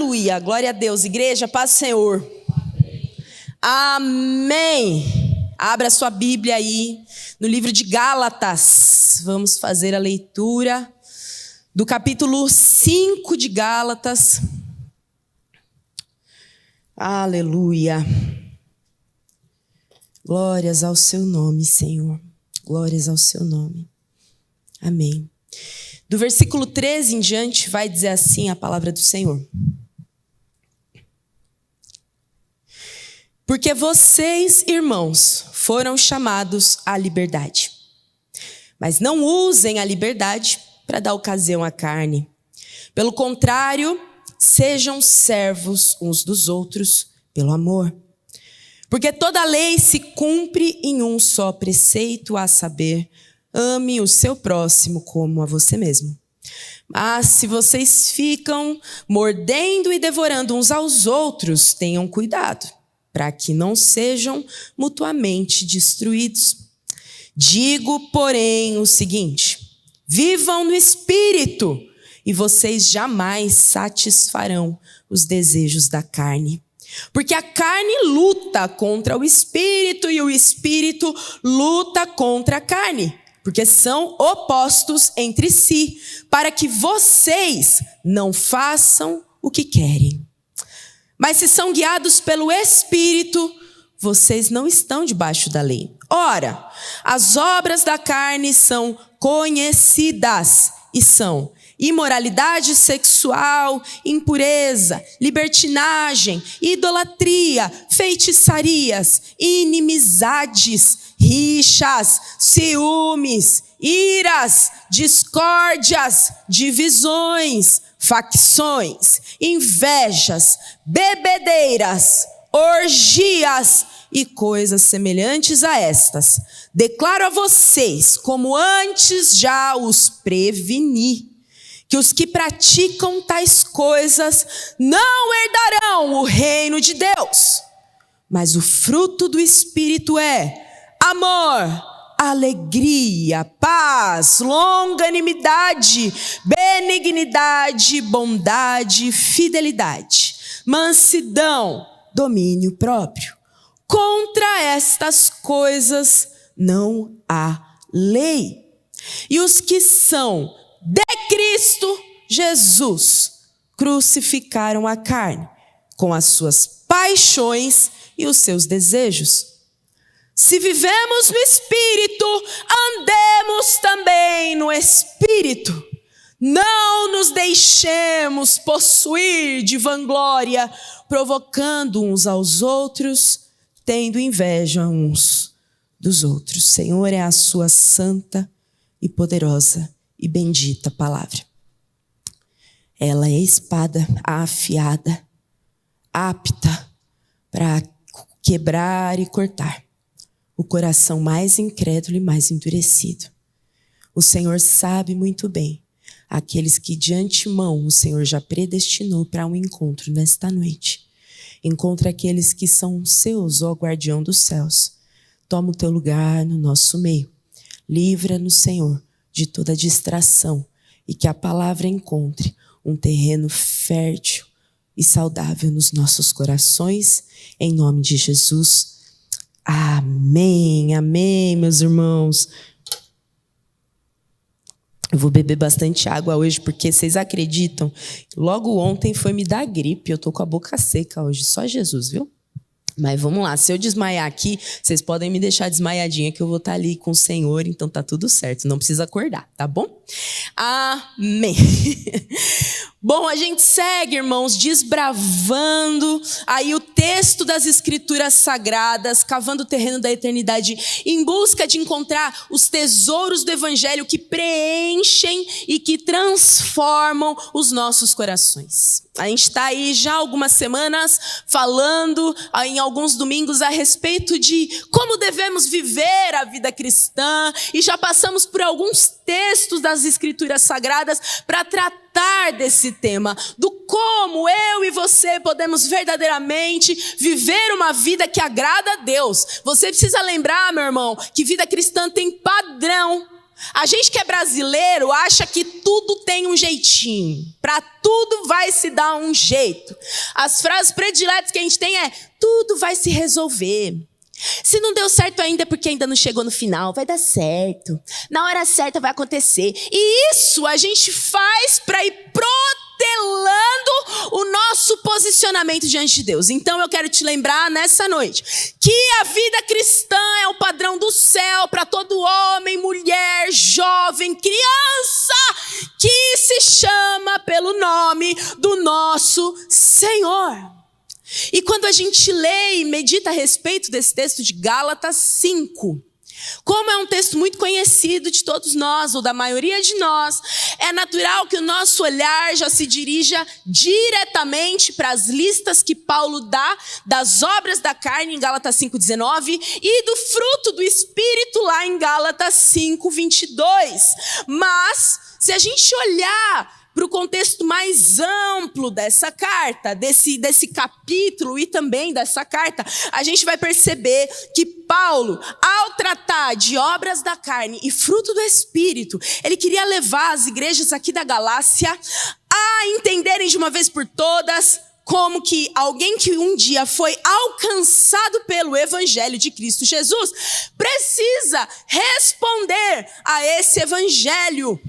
Aleluia, glória a Deus. Igreja, paz do Senhor. Amém. Abra sua Bíblia aí no livro de Gálatas. Vamos fazer a leitura do capítulo 5 de Gálatas. Aleluia. Glórias ao seu nome, Senhor. Glórias ao seu nome. Amém. Do versículo 13 em diante vai dizer assim a palavra do Senhor. Porque vocês, irmãos, foram chamados à liberdade. Mas não usem a liberdade para dar ocasião à carne. Pelo contrário, sejam servos uns dos outros pelo amor. Porque toda a lei se cumpre em um só preceito, a saber, ame o seu próximo como a você mesmo. Mas se vocês ficam mordendo e devorando uns aos outros, tenham cuidado, para que não sejam mutuamente destruídos. Digo, porém, o seguinte: vivam no Espírito, e vocês jamais satisfarão os desejos da carne. Porque a carne luta contra o Espírito, e o Espírito luta contra a carne. Porque são opostos entre si, para que vocês não façam o que querem. Mas se são guiados pelo Espírito, vocês não estão debaixo da lei. Ora, as obras da carne são conhecidas e são imoralidade sexual, impureza, libertinagem, idolatria, feitiçarias, inimizades, rixas, ciúmes, iras, discórdias, divisões, facções, invejas, bebedeiras, orgias e coisas semelhantes a estas. Declaro a vocês, como antes já os preveni, que os que praticam tais coisas não herdarão o reino de Deus. Mas o fruto do Espírito é amor, alegria, paz, longanimidade, benignidade, bondade, fidelidade, mansidão, domínio próprio. Contra estas coisas não há lei. E os que são de Cristo Jesus crucificaram a carne com as suas paixões e os seus desejos. Se vivemos no Espírito, andemos também no Espírito. Não nos deixemos possuir de vanglória, provocando uns aos outros, tendo inveja uns dos outros. Senhor, é a sua santa e poderosa e bendita palavra. Ela é espada afiada, apta para quebrar e cortar o coração mais incrédulo e mais endurecido. O Senhor sabe muito bem aqueles que de antemão o Senhor já predestinou para um encontro nesta noite. Encontra aqueles que são seus, ó guardião dos céus. Toma o teu lugar no nosso meio. Livra-nos, Senhor, de toda distração e que a palavra encontre um terreno fértil e saudável nos nossos corações, em nome de Jesus. Amém, amém, meus irmãos. Eu vou beber bastante água hoje, porque vocês acreditam? Logo ontem foi me dar gripe, eu tô com a boca seca hoje, só Jesus, viu? Mas vamos lá, se eu desmaiar aqui, vocês podem me deixar desmaiadinha, que eu vou estar ali com o Senhor, então tá tudo certo, não precisa acordar, tá bom? Amém. Bom, a gente segue, irmãos, desbravando aí o texto das Escrituras Sagradas, cavando o terreno da eternidade, em busca de encontrar os tesouros do Evangelho que preenchem e que transformam os nossos corações. A gente está aí já algumas semanas falando, em alguns domingos, a respeito de como devemos viver a vida cristã, e já passamos por alguns textos das Escrituras Sagradas para tratar desse tema, do como eu e você podemos verdadeiramente viver uma vida que agrada a Deus. Você precisa lembrar, meu irmão, que vida cristã tem padrão. A gente que é brasileiro acha que tudo tem um jeitinho. Para tudo vai se dar um jeito. As frases prediletas que a gente tem é: tudo vai se resolver. Se não deu certo ainda é porque ainda não chegou no final. Vai dar certo. Na hora certa vai acontecer. E isso a gente faz para ir protelando o nosso posicionamento diante de Deus. Então eu quero te lembrar nessa noite que a vida cristã é o padrão do céu para todo homem, mulher, jovem, criança que se chama pelo nome do nosso Senhor. E quando a gente lê e medita a respeito desse texto de Gálatas 5, como é um texto muito conhecido de todos nós, ou da maioria de nós, é natural que o nosso olhar já se dirija diretamente para as listas que Paulo dá das obras da carne em Gálatas 5:19 e do fruto do Espírito lá em Gálatas 5:22. Mas, se a gente olhar para o contexto mais amplo dessa carta, desse capítulo e também dessa carta, a gente vai perceber que Paulo, ao tratar de obras da carne e fruto do Espírito, ele queria levar as igrejas aqui da Galácia a entenderem de uma vez por todas como que alguém que um dia foi alcançado pelo Evangelho de Cristo Jesus precisa responder a esse Evangelho.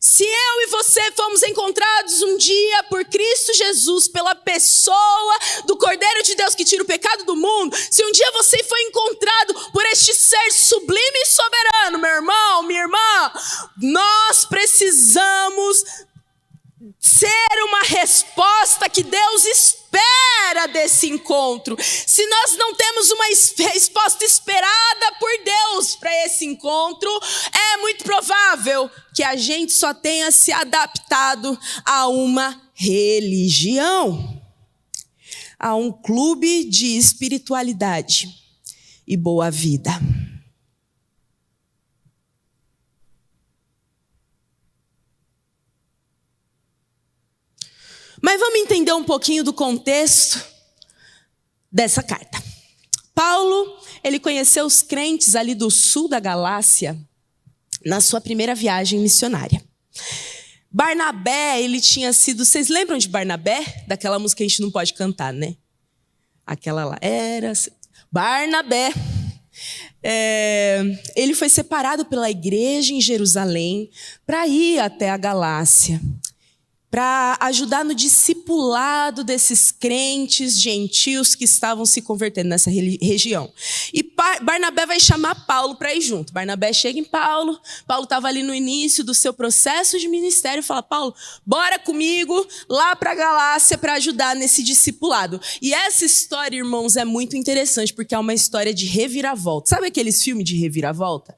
Se eu e você fomos encontrados um dia por Cristo Jesus, pela pessoa do Cordeiro de Deus que tira o pecado do mundo, se um dia você foi encontrado por este ser sublime e soberano, meu irmão, minha irmã, nós precisamos ser uma resposta que Deus espera desse encontro. Se nós não temos uma resposta esperada por Deus para esse encontro, é muito provável que a gente só tenha se adaptado a uma religião, a um clube de espiritualidade e boa vida. Mas vamos entender um pouquinho do contexto dessa carta. Paulo, ele conheceu os crentes ali do sul da Galácia na sua primeira viagem missionária. Barnabé, ele tinha sido... Vocês lembram de Barnabé? Daquela música que a gente não pode cantar, né? Aquela lá. Barnabé. Ele foi separado pela igreja em Jerusalém para ir até a Galácia, para ajudar no discipulado desses crentes gentios que estavam se convertendo nessa região. E Barnabé vai chamar Paulo para ir junto. Barnabé chega em Paulo estava ali no início do seu processo de ministério e fala: Paulo, bora comigo lá para a Galácia para ajudar nesse discipulado. E essa história, irmãos, é muito interessante porque é uma história de reviravolta. Sabe aqueles filmes de reviravolta?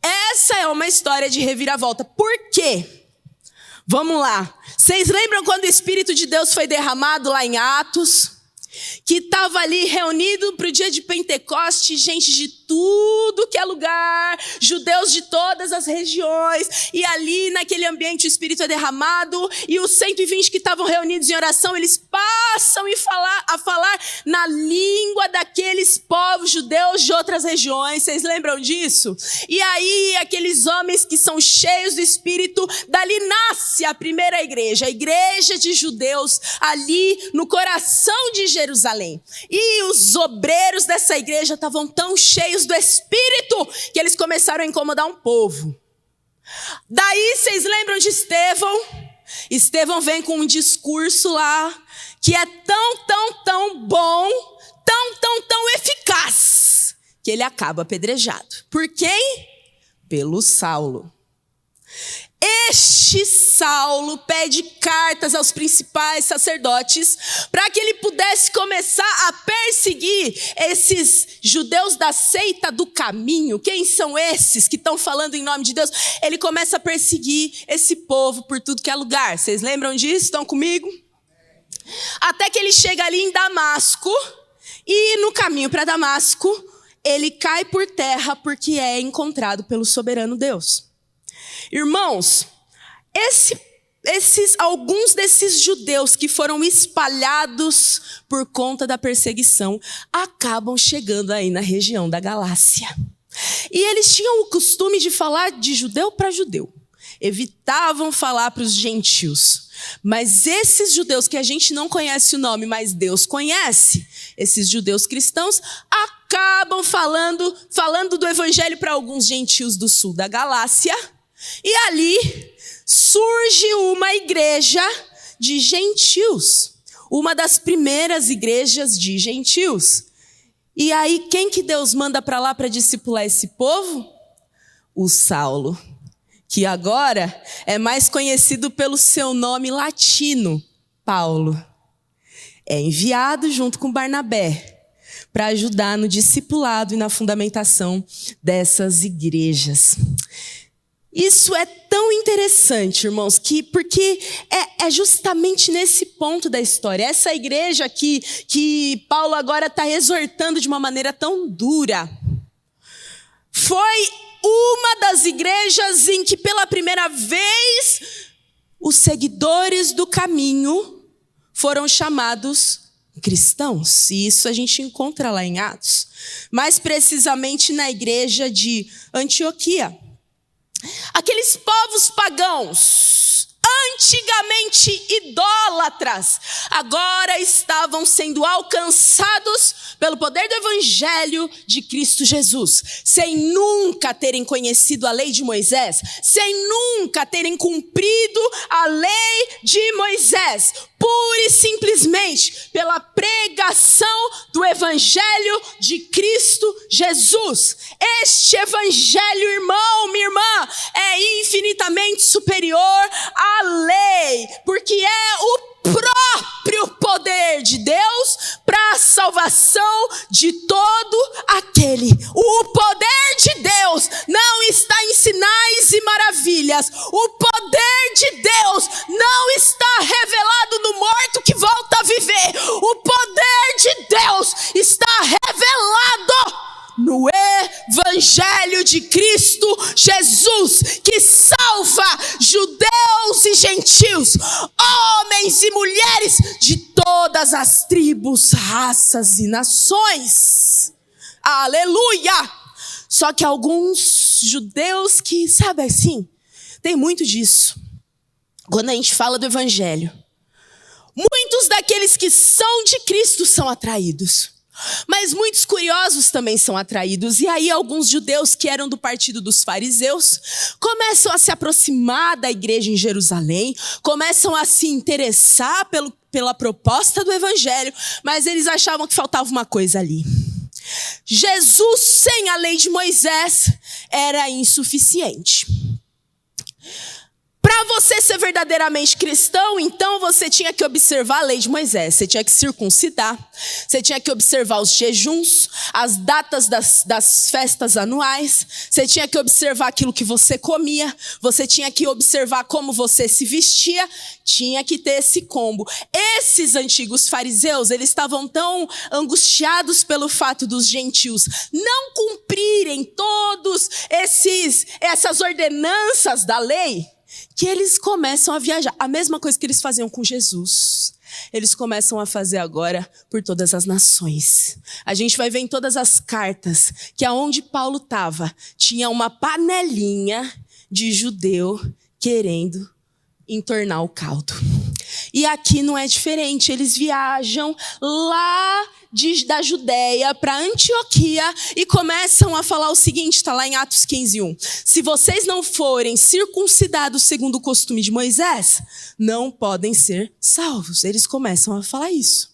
Essa é uma história de reviravolta. Por quê? Vamos lá. Vocês lembram quando o Espírito de Deus foi derramado lá em Atos? Que estava ali reunido para o dia de Pentecoste, gente de tudo que é lugar, judeus de todas as regiões, e ali naquele ambiente o Espírito é derramado, e os 120 que estavam reunidos em oração, eles passam a falar na língua daqueles povos judeus de outras regiões. Vocês lembram disso? E aí aqueles homens que são cheios do Espírito, dali nasce a primeira igreja, a igreja de judeus ali no coração de Jerusalém. E os obreiros dessa igreja estavam tão cheios do Espírito que eles começaram a incomodar um povo. Daí vocês lembram de Estevão? Estevão vem com um discurso lá que é tão bom, tão eficaz, que ele acaba apedrejado. Por quem? Pelo Saulo. Este Saulo pede cartas aos principais sacerdotes para que ele pudesse começar a perseguir esses judeus da seita do caminho. Quem são esses que estão falando em nome de Deus? Ele começa a perseguir esse povo por tudo que é lugar. Vocês lembram disso? Estão comigo? Até que ele chega ali em Damasco e no caminho para Damasco ele cai por terra porque é encontrado pelo soberano Deus. Irmãos, alguns desses judeus que foram espalhados por conta da perseguição acabam chegando aí na região da Galácia. E eles tinham o costume de falar de judeu para judeu. Evitavam falar para os gentios. Mas esses judeus que a gente não conhece o nome, mas Deus conhece, esses judeus cristãos, acabam falando do evangelho para alguns gentios do sul da Galácia. E ali surge uma igreja de gentios. Uma das primeiras igrejas de gentios. E aí, quem que Deus manda para lá para discipular esse povo? O Saulo, que agora é mais conhecido pelo seu nome latino, Paulo. É enviado junto com Barnabé para ajudar no discipulado e na fundamentação dessas igrejas. Isso é tão interessante, irmãos, porque é justamente nesse ponto da história. Essa igreja aqui, que Paulo agora está exortando de uma maneira tão dura, foi uma das igrejas em que pela primeira vez os seguidores do caminho foram chamados cristãos. E isso a gente encontra lá em Atos. Mais precisamente na igreja de Antioquia. Aqueles povos pagãos, antigamente idólatras, agora estavam sendo alcançados pelo poder do evangelho de Cristo Jesus, sem nunca terem conhecido a lei de Moisés, sem nunca terem cumprido a lei de Moisés, pura e simplesmente pela pregação do evangelho de Cristo Jesus. Este evangelho, irmão, minha irmã, é infinitamente superior à lei, porque é o próprio poder de Deus para a salvação de todo aquele. O poder de Deus não está em sinais e maravilhas. O poder de Deus não está revelado no morto que volta a viver. O poder de Deus está revelado no evangelho de Cristo Jesus, que salva judeus e gentios, homens e mulheres de todas as tribos, raças e nações. Aleluia! Só que alguns judeus que, sabe assim, tem muito disso. Quando a gente fala do evangelho, muitos daqueles que são de Cristo são atraídos. Mas muitos curiosos também são atraídos. E aí alguns judeus que eram do partido dos fariseus começam a se aproximar da igreja em Jerusalém, começam a se interessar pela proposta do evangelho, mas eles achavam que faltava uma coisa ali. Jesus sem a lei de Moisés era insuficiente. Para você ser verdadeiramente cristão, então você tinha que observar a lei de Moisés. Você tinha que circuncidar, você tinha que observar os jejuns, as datas das festas anuais, você tinha que observar aquilo que você comia, você tinha que observar como você se vestia, tinha que ter esse combo. Esses antigos fariseus, eles estavam tão angustiados pelo fato dos gentios não cumprirem todos essas ordenanças da lei, que eles começam a viajar. A mesma coisa que eles faziam com Jesus. Eles começam a fazer agora por todas as nações. A gente vai ver em todas as cartas que aonde Paulo estava, tinha uma panelinha de judeu querendo entornar o caldo. E aqui não é diferente. Eles viajam lá da Judéia para Antioquia e começam a falar o seguinte, está lá em Atos 15:1. Se vocês não forem circuncidados segundo o costume de Moisés, não podem ser salvos. Eles começam a falar isso.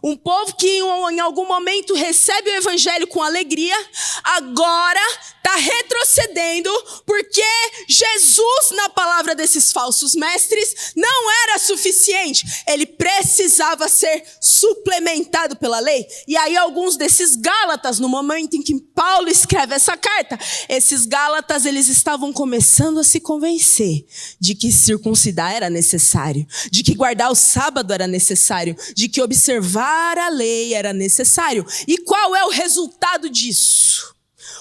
Um povo que em algum momento recebe o evangelho com alegria, agora está retrocedendo porque Jesus, na palavra desses falsos mestres, não era suficiente. Ele precisava ser suplementado pela lei. E aí alguns desses gálatas, no momento em que Paulo escreve essa carta, esses gálatas, eles estavam começando a se convencer de que circuncidar era necessário, de que guardar o sábado era necessário, de que observar a lei era necessário. E qual é o resultado disso?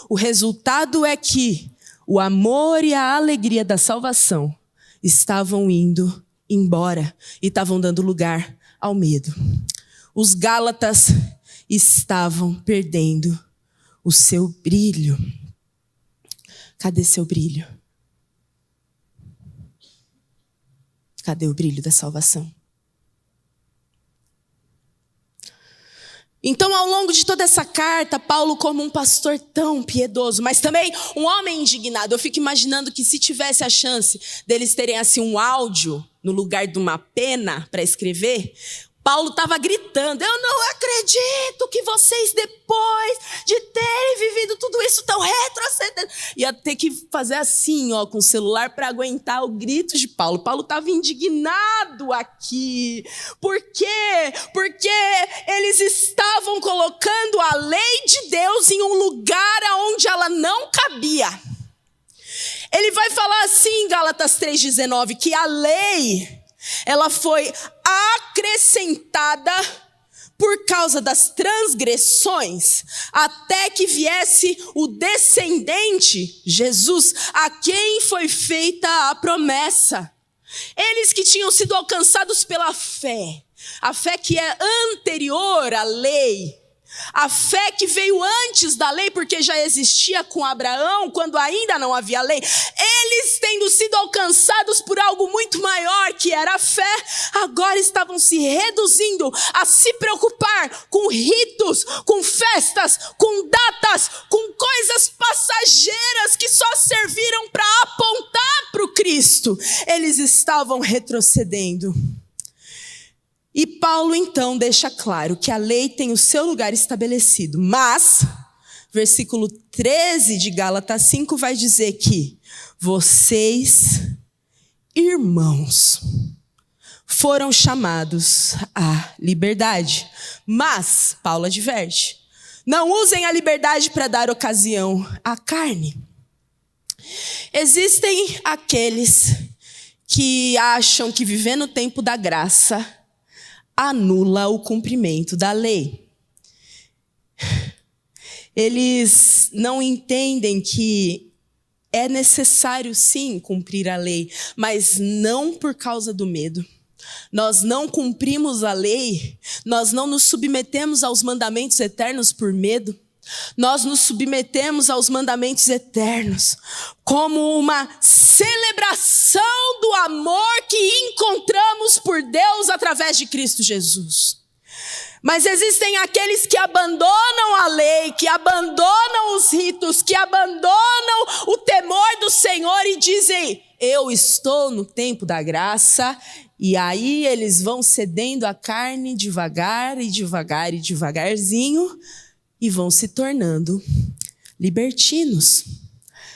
O resultado é que o amor e a alegria da salvação estavam indo embora e estavam dando lugar ao medo. Os gálatas estavam perdendo o seu brilho. Cadê seu brilho? Cadê o brilho da salvação? Então, ao longo de toda essa carta, Paulo, como um pastor tão piedoso, mas também um homem indignado, eu fico imaginando que se tivesse a chance deles terem assim um áudio no lugar de uma pena para escrever, Paulo estava gritando: eu não acredito que vocês, depois de terem vivido tudo isso, estão retrocedendo. Ia ter que fazer assim, ó, com o celular para aguentar o grito de Paulo. Paulo estava indignado aqui. Por quê? Porque eles estavam colocando a lei de Deus em um lugar onde ela não cabia. Ele vai falar assim em Gálatas 3,19, que a lei, ela foi acrescentada por causa das transgressões, até que viesse o descendente, Jesus, a quem foi feita a promessa. Eles que tinham sido alcançados pela fé, a fé que é anterior à lei, a fé que veio antes da lei, porque já existia com Abraão, quando ainda não havia lei. Eles, tendo sido alcançados por algo muito maior, que era a fé, agora estavam se reduzindo a se preocupar com ritos, com festas, com datas, com coisas passageiras que só serviram para apontar para o Cristo. Eles estavam retrocedendo. E Paulo, então, deixa claro que a lei tem o seu lugar estabelecido. Mas, versículo 13 de Gálatas 5 vai dizer que vocês, irmãos, foram chamados à liberdade. Mas, Paulo adverte, não usem a liberdade para dar ocasião à carne. Existem aqueles que acham que viver no tempo da graça anula o cumprimento da lei. Eles não entendem que é necessário sim cumprir a lei, mas não por causa do medo. Nós não cumprimos a lei, nós não nos submetemos aos mandamentos eternos por medo. Nós nos submetemos aos mandamentos eternos como uma celebração do amor que encontramos por Deus através de Cristo Jesus. Mas existem aqueles que abandonam a lei, que abandonam os ritos, que abandonam o temor do Senhor e dizem: eu estou no tempo da graça. E aí eles vão cedendo a carne devagar e devagar e devagarzinho, e vão se tornando libertinos.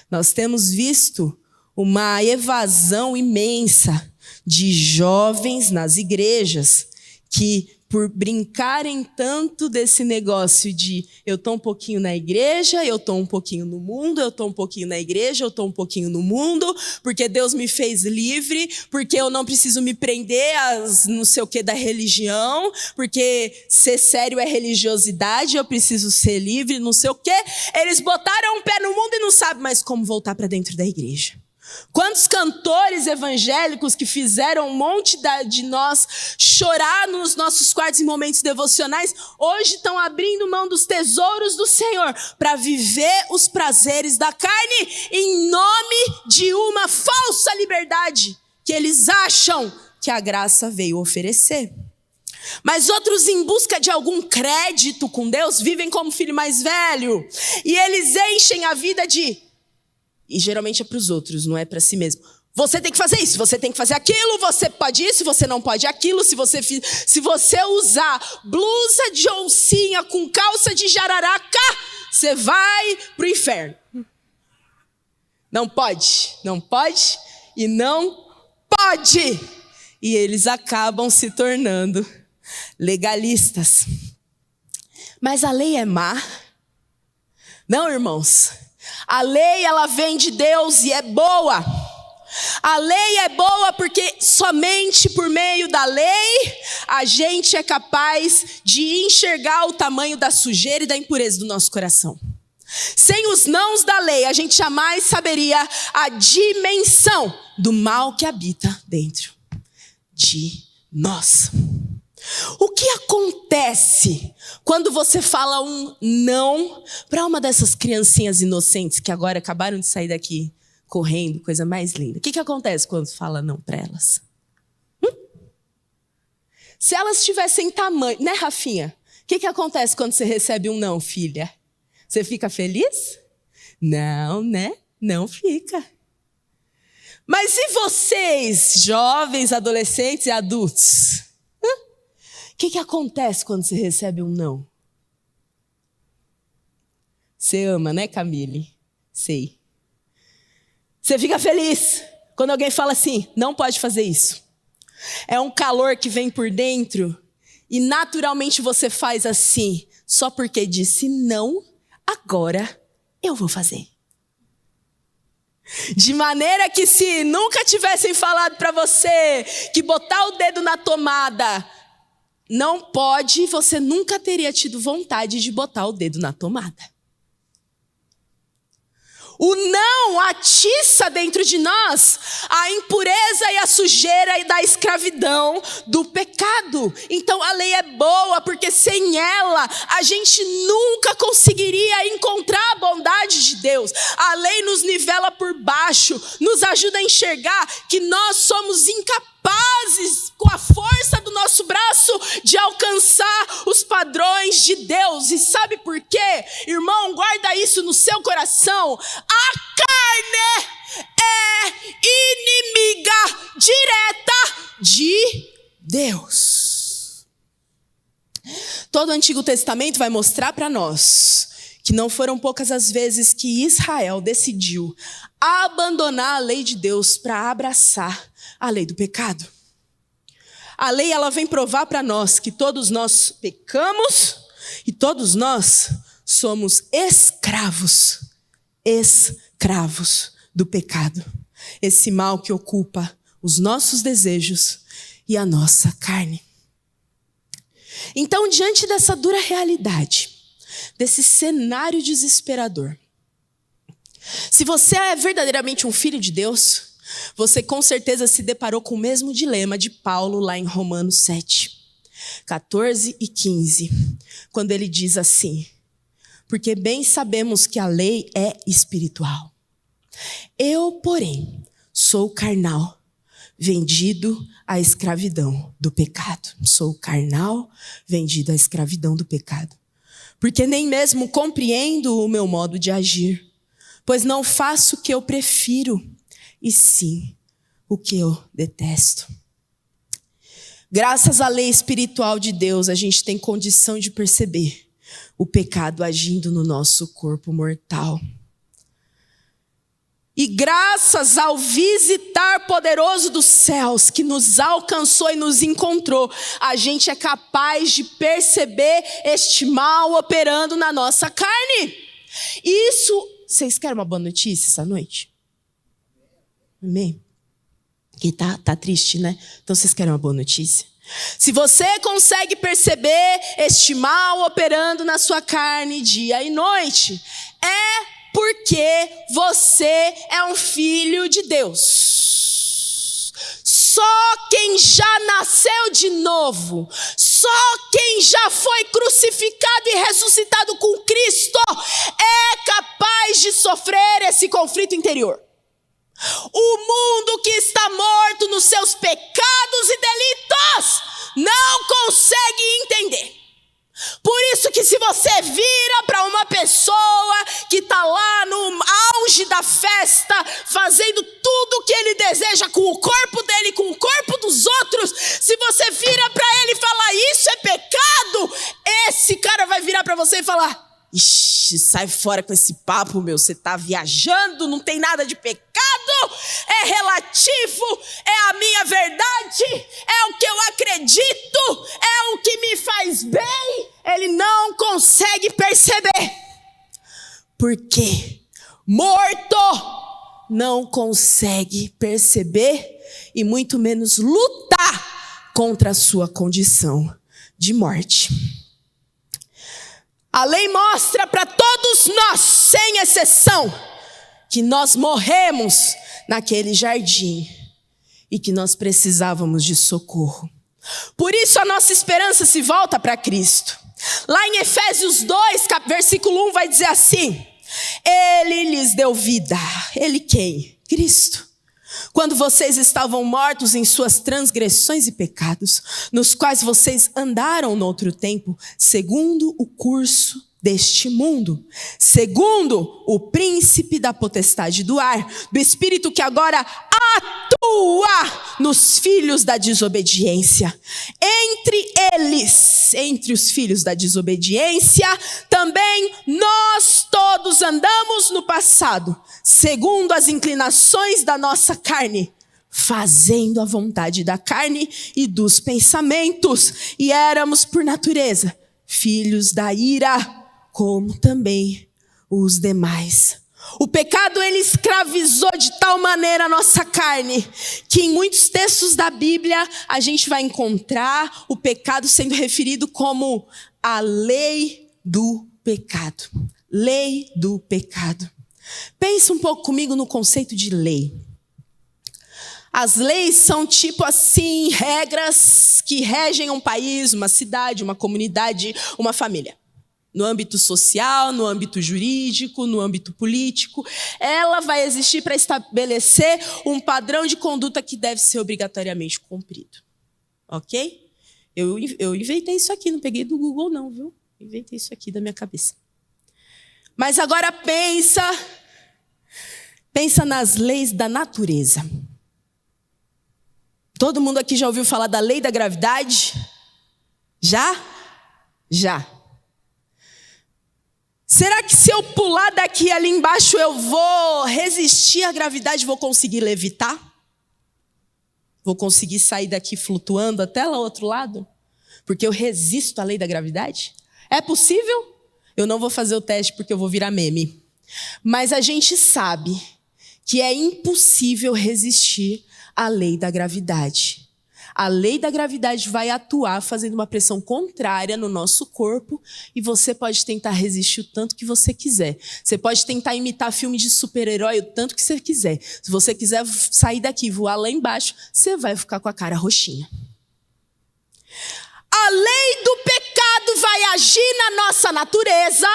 Nós temos visto uma evasão imensa de jovens nas igrejas que, por brincarem tanto desse negócio de eu estou um pouquinho na igreja, eu estou um pouquinho no mundo, eu estou um pouquinho na igreja, eu estou um pouquinho no mundo, porque Deus me fez livre, porque eu não preciso me prender às não sei o que da religião, porque ser sério é religiosidade, eu preciso ser livre, não sei o que. Eles botaram um pé no mundo e não sabem mais como voltar para dentro da igreja. Quantos cantores evangélicos que fizeram um monte de nós chorar nos nossos quartos em momentos devocionais, hoje estão abrindo mão dos tesouros do Senhor para viver os prazeres da carne em nome de uma falsa liberdade que eles acham que a graça veio oferecer. Mas outros, em busca de algum crédito com Deus, vivem como filho mais velho e eles enchem a vida de... E geralmente é para os outros, não é para si mesmo. Você tem que fazer isso, você tem que fazer aquilo, você pode isso, você não pode aquilo. Se você usar blusa de oncinha com calça de jararaca, você vai para o inferno. Não pode e não pode. E eles acabam se tornando legalistas. Mas a lei é má? Não, irmãos. A lei, ela vem de Deus e é boa. A lei é boa porque somente por meio da lei a gente é capaz de enxergar o tamanho da sujeira e da impureza do nosso coração. Sem os nãos da lei, a gente jamais saberia a dimensão do mal que habita dentro de nós. O que acontece acontece quando você fala um não para uma dessas criancinhas inocentes que agora acabaram de sair daqui correndo, coisa mais linda? O que acontece quando você fala não para elas? Se elas tivessem tamanho, né, Rafinha? O que acontece quando você recebe um não, filha? Você fica feliz? Não, né? Não fica. Mas e vocês, jovens, adolescentes e adultos? O que acontece quando você recebe um não? Você ama, né, Camille? Sei. Você fica feliz quando alguém fala assim, não pode fazer isso. É um calor que vem por dentro e naturalmente você faz assim, só porque disse não, agora eu vou fazer. De maneira que se nunca tivessem falado para você que botar o dedo na tomada não pode, você nunca teria tido vontade de botar o dedo na tomada. O não atiça dentro de nós a impureza e a sujeira da escravidão, do pecado. Então a lei é boa, porque sem ela a gente nunca conseguiria encontrar a bondade de Deus. A lei nos nivela por baixo, nos ajuda a enxergar que nós somos incapazes, com a força do nosso braço, de alcançar os padrões de Deus. E sabe por quê? Irmão, guarda isso no seu coração. A carne é inimiga direta de Deus. Todo o Antigo Testamento vai mostrar para nós que não foram poucas as vezes que Israel decidiu abandonar a lei de Deus para abraçar a lei do pecado. A lei, ela vem provar para nós que todos nós pecamos e todos nós somos escravos do pecado. Esse mal que ocupa os nossos desejos e a nossa carne. Então, diante dessa dura realidade, desse cenário desesperador, se você é verdadeiramente um filho de Deus, você com certeza se deparou com o mesmo dilema de Paulo lá em Romanos 7, 14 e 15, quando ele diz assim: porque bem sabemos que a lei é espiritual. Eu, porém, sou carnal, vendido à escravidão do pecado. Sou carnal, vendido à escravidão do pecado. Porque nem mesmo compreendo o meu modo de agir, pois não faço o que eu prefiro, e sim o que eu detesto. Graças à lei espiritual de Deus, a gente tem condição de perceber o pecado agindo no nosso corpo mortal. E graças ao visitar poderoso dos céus que nos alcançou e nos encontrou, a gente é capaz de perceber este mal operando na nossa carne. Isso, vocês querem uma boa notícia essa noite? Amém? Que tá triste, né? Então vocês querem uma boa notícia? Se você consegue perceber este mal operando na sua carne dia e noite, é porque você é um filho de Deus. Só quem já nasceu de novo, só quem já foi crucificado e ressuscitado com Cristo é capaz de sofrer esse conflito interior. O mundo que está morto nos seus pecados e delitos não consegue entender. Por isso que se você vira para uma pessoa que está lá no auge da festa, fazendo tudo o que ele deseja com o corpo dele, com o corpo dos outros, se você vira para ele e falar isso é pecado, esse cara vai virar para você e falar: ixi, sai fora com esse papo, meu, você está viajando, não tem nada de pecado, é relativo, é a minha verdade, é o que eu acredito, é o que me faz bem. Ele não consegue perceber, porque morto não consegue perceber e muito menos lutar contra a sua condição de morte. A lei mostra para todos nós, sem exceção, que nós morremos naquele jardim e que nós precisávamos de socorro. Por isso a nossa esperança se volta para Cristo. Lá em Efésios 2, versículo 1 vai dizer assim: Ele lhes deu vida. Ele quem? Cristo. Quando vocês estavam mortos em suas transgressões e pecados, nos quais vocês andaram no outro tempo, segundo o curso deste mundo, segundo o príncipe da potestade do ar, do espírito que agora atua nos filhos da desobediência. Entre os filhos da desobediência, também nós todos andamos no passado, segundo as inclinações da nossa carne, fazendo a vontade da carne e dos pensamentos, e éramos por natureza filhos da ira, como também os demais. O pecado, ele escravizou de tal maneira a nossa carne, que em muitos textos da Bíblia a gente vai encontrar o pecado sendo referido como a lei do pecado. Lei do pecado. Pensa um pouco comigo no conceito de lei. As leis são tipo assim, regras que regem um país, uma cidade, uma comunidade, uma família. No âmbito social, no âmbito jurídico, no âmbito político. Ela vai existir para estabelecer um padrão de conduta que deve ser obrigatoriamente cumprido. Ok? Eu inventei isso aqui, não peguei do Google não, viu? Inventei isso aqui da minha cabeça. Mas agora pensa nas leis da natureza. Todo mundo aqui já ouviu falar da lei da gravidade? Já? Já. Será que se eu pular daqui ali embaixo eu vou resistir à gravidade, vou conseguir levitar? Vou conseguir sair daqui flutuando até lá ao outro lado? Porque eu resisto à lei da gravidade? É possível? Eu não vou fazer o teste porque eu vou virar meme. Mas a gente sabe que é impossível resistir à lei da gravidade. A lei da gravidade vai atuar fazendo uma pressão contrária no nosso corpo e você pode tentar resistir o tanto que você quiser. Você pode tentar imitar filme de super-herói o tanto que você quiser. Se você quiser sair daqui e voar lá embaixo, você vai ficar com a cara roxinha. A lei do pecado vai agir na nossa natureza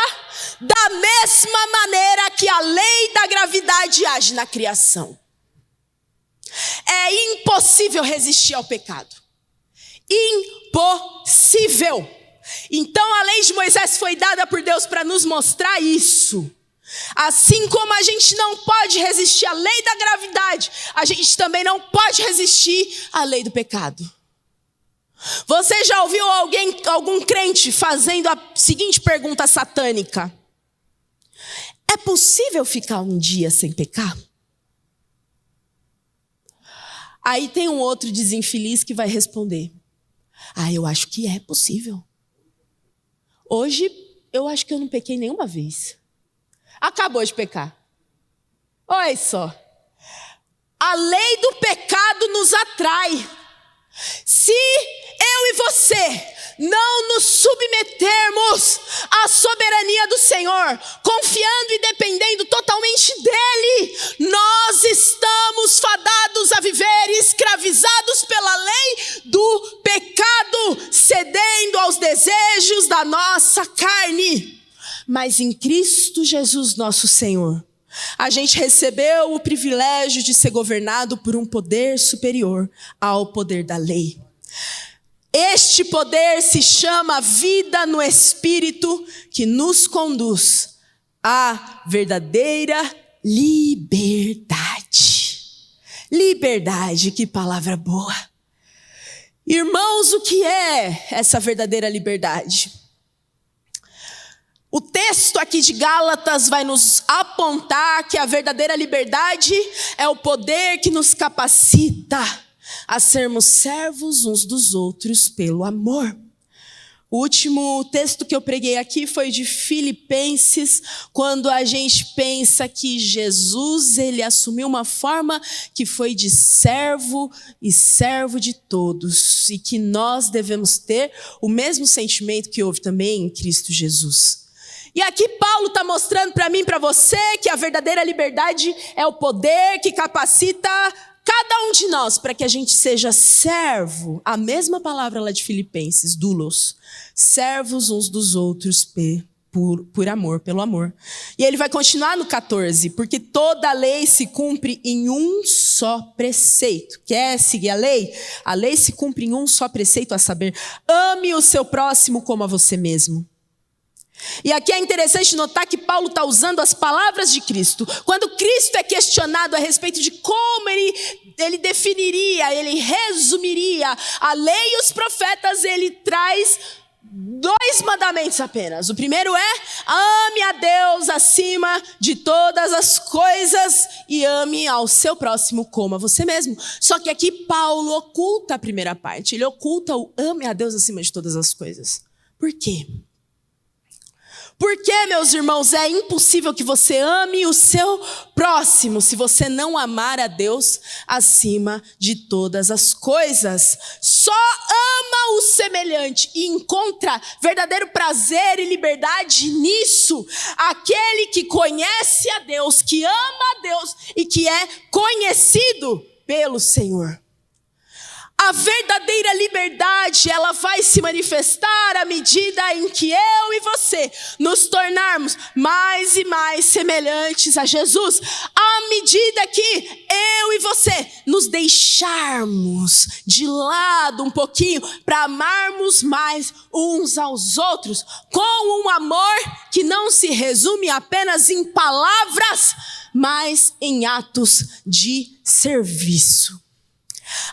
da mesma maneira que a lei da gravidade age na criação. É impossível resistir ao pecado. Impossível. Então a lei de Moisés foi dada por Deus para nos mostrar isso. Assim como a gente não pode resistir à lei da gravidade, a gente também não pode resistir à lei do pecado. Você já ouviu algum crente fazendo a seguinte pergunta satânica: é possível ficar um dia sem pecar? Aí tem um outro desinfeliz que vai responder: eu acho que é possível. Hoje, eu acho que eu não pequei nenhuma vez. Acabou de pecar. Olha só. A lei do pecado nos atrai. Se eu e você não nos submetermos à soberania do Senhor, confiando e dependendo totalmente dEle, nós estamos fadados a viver escravizados pela lei do pecado, cedendo aos desejos da nossa carne. Mas em Cristo Jesus nosso Senhor, a gente recebeu o privilégio de ser governado por um poder superior ao poder da lei. Este poder se chama vida no Espírito, que nos conduz à verdadeira liberdade. Liberdade, que palavra boa. Irmãos, o que é essa verdadeira liberdade? O texto aqui de Gálatas vai nos apontar que a verdadeira liberdade é o poder que nos capacita a sermos servos uns dos outros pelo amor. O último texto que eu preguei aqui foi de Filipenses, quando a gente pensa que Jesus, ele assumiu uma forma que foi de servo e servo de todos, e que nós devemos ter o mesmo sentimento que houve também em Cristo Jesus. E aqui Paulo está mostrando para mim e para você que a verdadeira liberdade é o poder que capacita cada um de nós para que a gente seja servo, a mesma palavra lá de Filipenses, doulos, servos uns dos outros por amor, pelo amor. E ele vai continuar no 14, porque toda a lei se cumpre em um só preceito. Quer seguir a lei? A lei se cumpre em um só preceito, a saber, ame o seu próximo como a você mesmo. E aqui é interessante notar que Paulo está usando as palavras de Cristo. Quando Cristo é questionado a respeito de como ele definiria, ele resumiria a lei e os profetas, ele traz 2 mandamentos apenas. O primeiro é: ame a Deus acima de todas as coisas e ame ao seu próximo como a você mesmo. Só que aqui Paulo oculta a primeira parte. Ele oculta o ame a Deus acima de todas as coisas. Por quê? Porque, meus irmãos, é impossível que você ame o seu próximo se você não amar a Deus acima de todas as coisas. Só ama o semelhante e encontra verdadeiro prazer e liberdade nisso aquele que conhece a Deus, que ama a Deus e que é conhecido pelo Senhor. A verdadeira liberdade, ela vai se manifestar à medida em que eu e você nos tornarmos mais e mais semelhantes a Jesus. À medida que eu e você nos deixarmos de lado um pouquinho para amarmos mais uns aos outros, com um amor que não se resume apenas em palavras, mas em atos de serviço.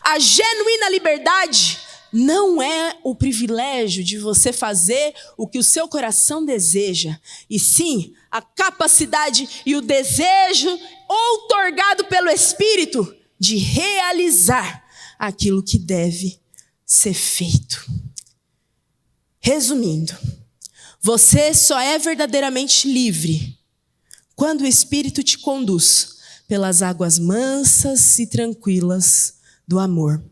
A genuína liberdade não é o privilégio de você fazer o que o seu coração deseja, e sim a capacidade e o desejo outorgado pelo Espírito de realizar aquilo que deve ser feito. Resumindo, você só é verdadeiramente livre quando o Espírito te conduz pelas águas mansas e tranquilas do amor.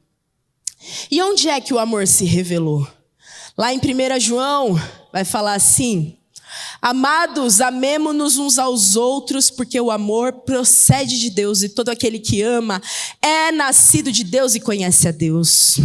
E onde é que o amor se revelou? Lá em 1 João vai falar assim: amados, amemo-nos uns aos outros, porque o amor procede de Deus, e todo aquele que ama é nascido de Deus e conhece a Deus.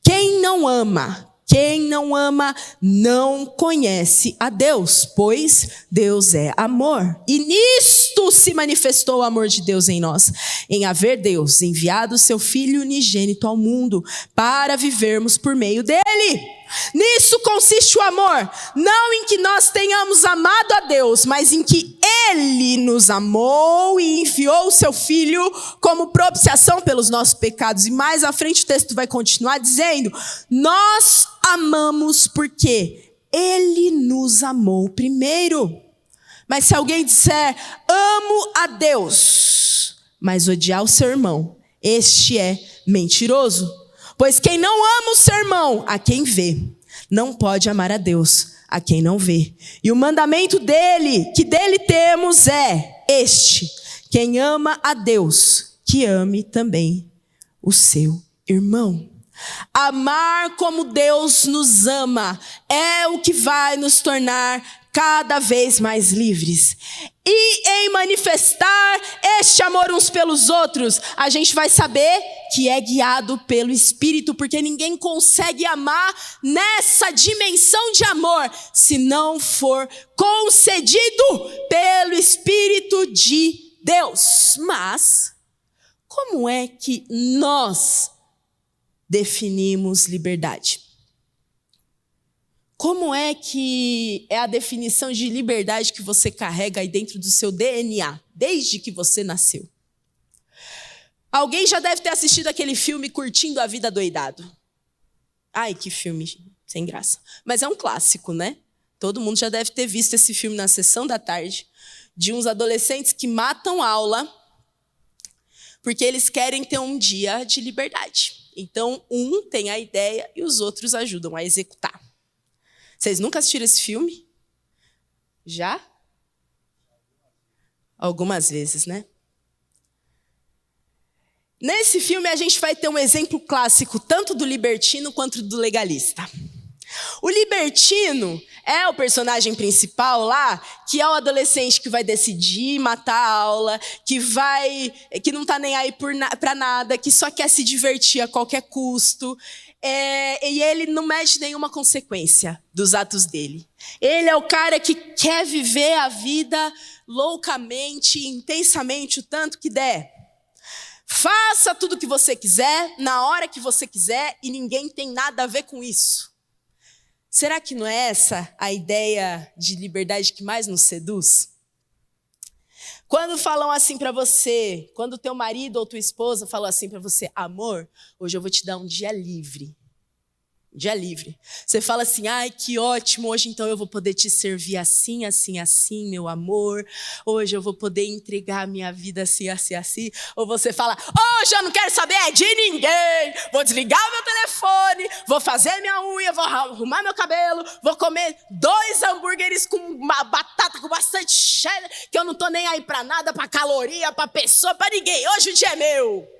Quem não ama não conhece a Deus, pois Deus é amor. E nisto se manifestou o amor de Deus em nós, em haver Deus enviado o seu Filho unigênito ao mundo para vivermos por meio dele. Nisso consiste o amor, não em que nós tenhamos amado a Deus, mas em que Ele nos amou e enviou o seu Filho como propiciação pelos nossos pecados. E mais à frente o texto vai continuar dizendo: nós amamos porque Ele nos amou primeiro. Mas se alguém disser, amo a Deus, mas odiar o seu irmão, este é mentiroso. Pois quem não ama o seu irmão, a quem vê, não pode amar a Deus, a quem não vê. E o mandamento que dele temos é este: quem ama a Deus, que ame também o seu irmão. Amar como Deus nos ama é o que vai nos tornar cada vez mais livres. E em manifestar este amor uns pelos outros, a gente vai saber que é guiado pelo Espírito, porque ninguém consegue amar nessa dimensão de amor se não for concedido pelo Espírito de Deus. Mas como é que nós definimos liberdade? Como é que é a definição de liberdade que você carrega aí dentro do seu DNA, desde que você nasceu? Alguém já deve ter assistido aquele filme Curtindo a Vida Doidado. Ai, que filme sem graça. Mas é um clássico, né? Todo mundo já deve ter visto esse filme na sessão da tarde, de uns adolescentes que matam aula porque eles querem ter um dia de liberdade. Então, um tem a ideia e os outros ajudam a executar. Vocês nunca assistiram esse filme? Já? Algumas vezes, né? Nesse filme a gente vai ter um exemplo clássico, tanto do libertino quanto do legalista. O libertino é o personagem principal lá, que é o adolescente que vai decidir matar a aula, que não tá nem aí pra nada, que só quer se divertir a qualquer custo. E ele não mede nenhuma consequência dos atos dele. Ele é o cara que quer viver a vida loucamente, intensamente, o tanto que der. Faça tudo o que você quiser, na hora que você quiser, e ninguém tem nada a ver com isso. Será que não é essa a ideia de liberdade que mais nos seduz? Quando falam assim pra você, quando teu marido ou tua esposa falou assim pra você, amor, hoje eu vou te dar um dia livre. Dia livre. Você fala assim, ai, que ótimo, hoje então eu vou poder te servir assim, assim, assim, meu amor. Hoje eu vou poder entregar a minha vida assim, assim, assim. Ou você fala, hoje eu não quero saber de ninguém. Vou desligar o meu telefone, vou fazer minha unha, vou arrumar meu cabelo, vou comer 2 hambúrgueres com uma batata com bastante cheddar, que eu não tô nem aí pra nada, pra caloria, pra pessoa, pra ninguém. Hoje o dia é meu.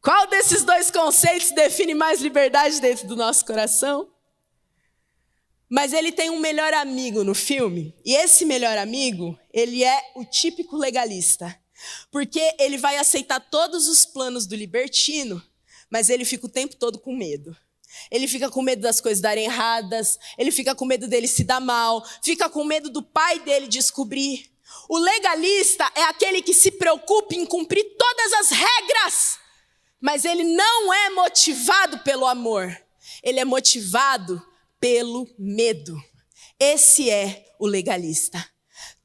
Qual desses 2 conceitos define mais liberdade dentro do nosso coração? Mas ele tem um melhor amigo no filme, e esse melhor amigo, ele é o típico legalista. Porque ele vai aceitar todos os planos do libertino, mas ele fica o tempo todo com medo. Ele fica com medo das coisas darem erradas, ele fica com medo dele se dar mal, fica com medo do pai dele descobrir. O legalista é aquele que se preocupa em cumprir todas as regras, mas ele não é motivado pelo amor, ele é motivado pelo medo. Esse é o legalista.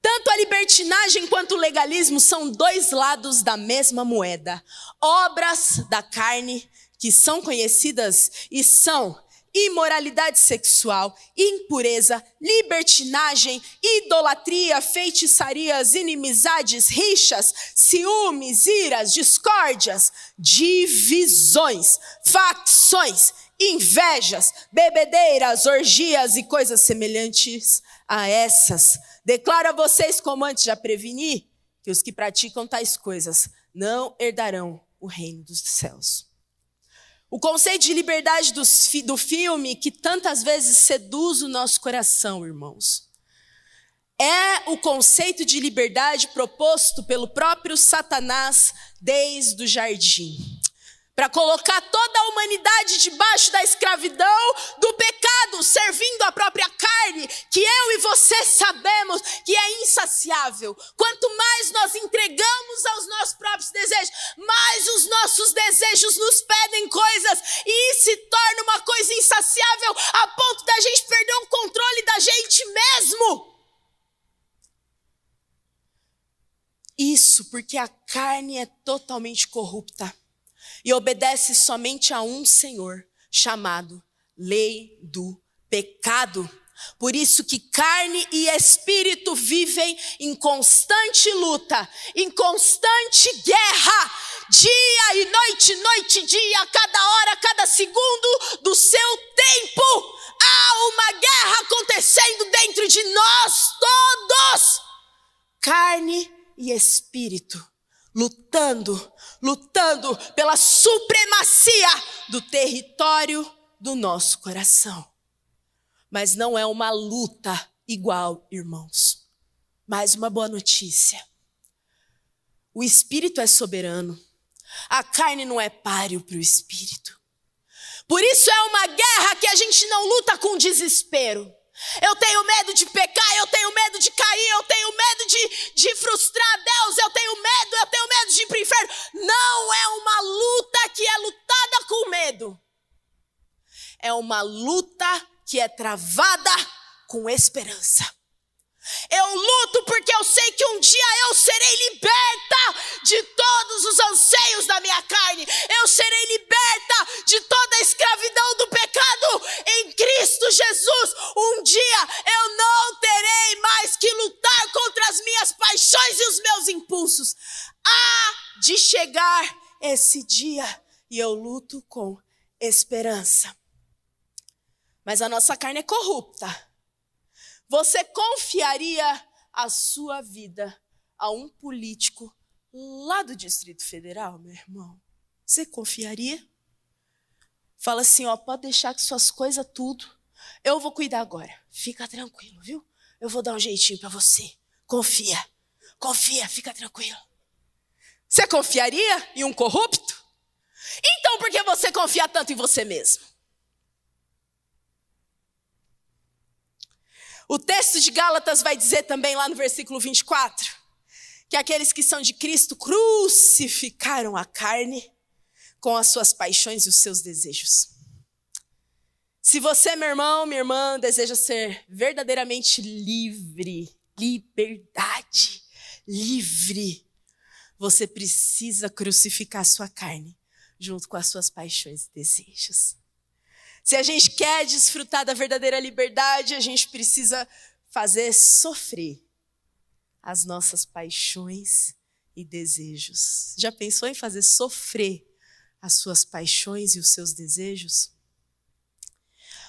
Tanto a libertinagem quanto o legalismo são 2 lados da mesma moeda. Obras da carne que são conhecidas e são imoralidade sexual, impureza, libertinagem, idolatria, feitiçarias, inimizades, rixas, ciúmes, iras, discórdias, divisões, facções, invejas, bebedeiras, orgias e coisas semelhantes a essas. Declaro a vocês, como antes já preveni, que os que praticam tais coisas não herdarão o reino dos céus. O conceito de liberdade do filme que tantas vezes seduz o nosso coração, irmãos, é o conceito de liberdade proposto pelo próprio Satanás desde o jardim, para colocar toda a humanidade debaixo da escravidão do pecado, servindo a própria carne, que eu e você sabemos que é insaciável. Quanto mais nós entregamos aos nossos próprios desejos, mais os nossos desejos nos pedem coisas, e isso se torna uma coisa insaciável a ponto da gente perder o controle da gente mesmo. Isso porque a carne é totalmente corrupta e obedece somente a um Senhor, chamado lei do pecado. Por isso que carne e espírito vivem em constante luta, em constante guerra, dia e noite, noite e dia, a cada hora, a cada segundo do seu tempo. Há uma guerra acontecendo dentro de nós todos. Carne e espírito lutando pela supremacia do território do nosso coração. Mas não é uma luta igual, irmãos. Mais uma boa notícia. O espírito é soberano. A carne não é páreo para o espírito. Por isso é uma guerra que a gente não luta com desespero. Eu tenho medo de pecar, eu tenho medo de cair, eu tenho medo de frustrar Deus, eu tenho medo de ir para o inferno. Não é uma luta que é lutada com medo. É uma luta que é travada com esperança. Eu luto porque eu sei que um dia eu serei liberta de todos os anseios da minha carne. Eu serei liberta de toda a escravidão do pecado em Cristo Jesus. Um dia eu não terei mais que lutar contra as minhas paixões e os meus impulsos. Há de chegar esse dia e eu luto com esperança. Mas a nossa carne é corrupta. Você confiaria a sua vida a um político lá do Distrito Federal, meu irmão? Você confiaria? Fala assim, ó, pode deixar que suas coisas tudo. eu vou cuidar agora. Fica tranquilo, viu? Eu vou dar um jeitinho para você. Confia, fica tranquilo. Você confiaria em um corrupto? Então por que você confia tanto em você mesmo? O texto de Gálatas vai dizer também lá no versículo 24, que aqueles que são de Cristo crucificaram a carne com as suas paixões e os seus desejos. Se você, meu irmão, minha irmã, deseja ser verdadeiramente livre, liberdade, livre, você precisa crucificar a sua carne junto com as suas paixões e desejos. Se a gente quer desfrutar da verdadeira liberdade, a gente precisa fazer sofrer as nossas paixões e desejos. Já pensou em fazer sofrer as suas paixões e os seus desejos?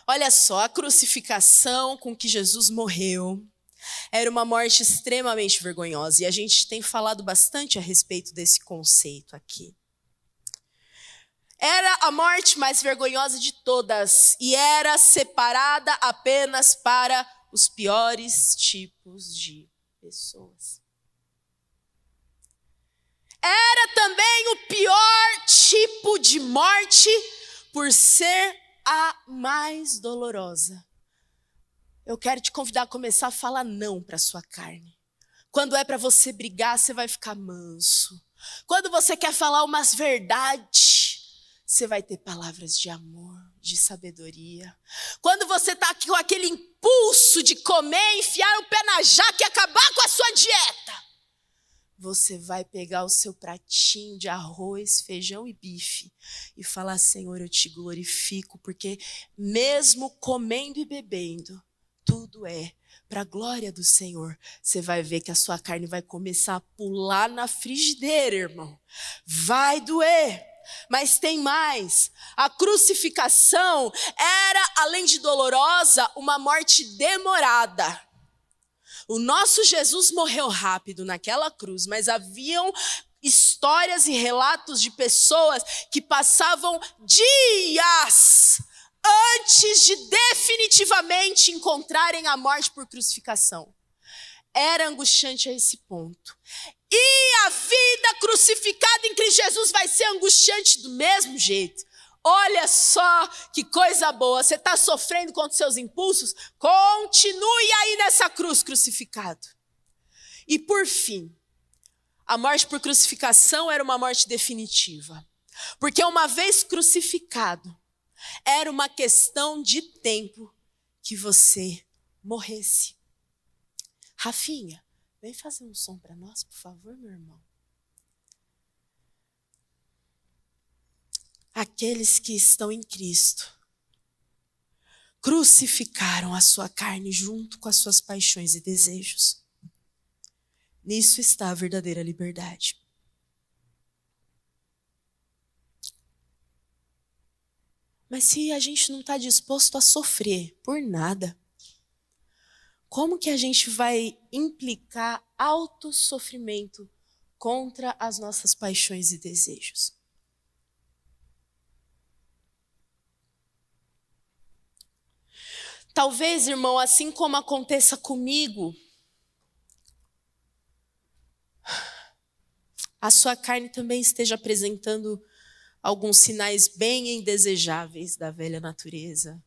Olha só, a crucificação com que Jesus morreu era uma morte extremamente vergonhosa. E a gente tem falado bastante a respeito desse conceito aqui. Era a morte mais vergonhosa de todas e era separada apenas para os piores tipos de pessoas. Era também o pior tipo de morte por ser a mais dolorosa. Eu quero te convidar a começar a falar não para a sua carne. Quando é para você brigar, você vai ficar manso. Quando você quer falar umas verdades, você vai ter palavras de amor, de sabedoria. Quando você está com aquele impulso de comer, enfiar o pé na jaca e acabar com a sua dieta, você vai pegar o seu pratinho de arroz, feijão e bife e falar: Senhor, eu te glorifico, porque mesmo comendo e bebendo, tudo é para a glória do Senhor. Você vai ver que a sua carne vai começar a pular na frigideira, irmão. Vai doer. Mas tem mais. A crucificação era, além de dolorosa, uma morte demorada. O nosso Jesus morreu rápido naquela cruz, mas haviam histórias e relatos de pessoas que passavam dias antes de definitivamente encontrarem a morte por crucificação. Era angustiante a esse ponto. E a vida crucificada em Cristo Jesus vai ser angustiante do mesmo jeito. Olha só que coisa boa. Você está sofrendo contra os seus impulsos? Continue aí nessa cruz crucificado. E por fim, a morte por crucificação era uma morte definitiva. Porque uma vez crucificado, era uma questão de tempo que você morresse. Rafinha, vem fazer um som para nós, por favor, meu irmão. Aqueles que estão em Cristo crucificaram a sua carne junto com as suas paixões e desejos. Nisso está a verdadeira liberdade. Mas se a gente não está disposto a sofrer por nada, como que a gente vai implicar alto sofrimento contra as nossas paixões e desejos? Talvez, irmão, assim como aconteça comigo, a sua carne também esteja apresentando alguns sinais bem indesejáveis da velha natureza,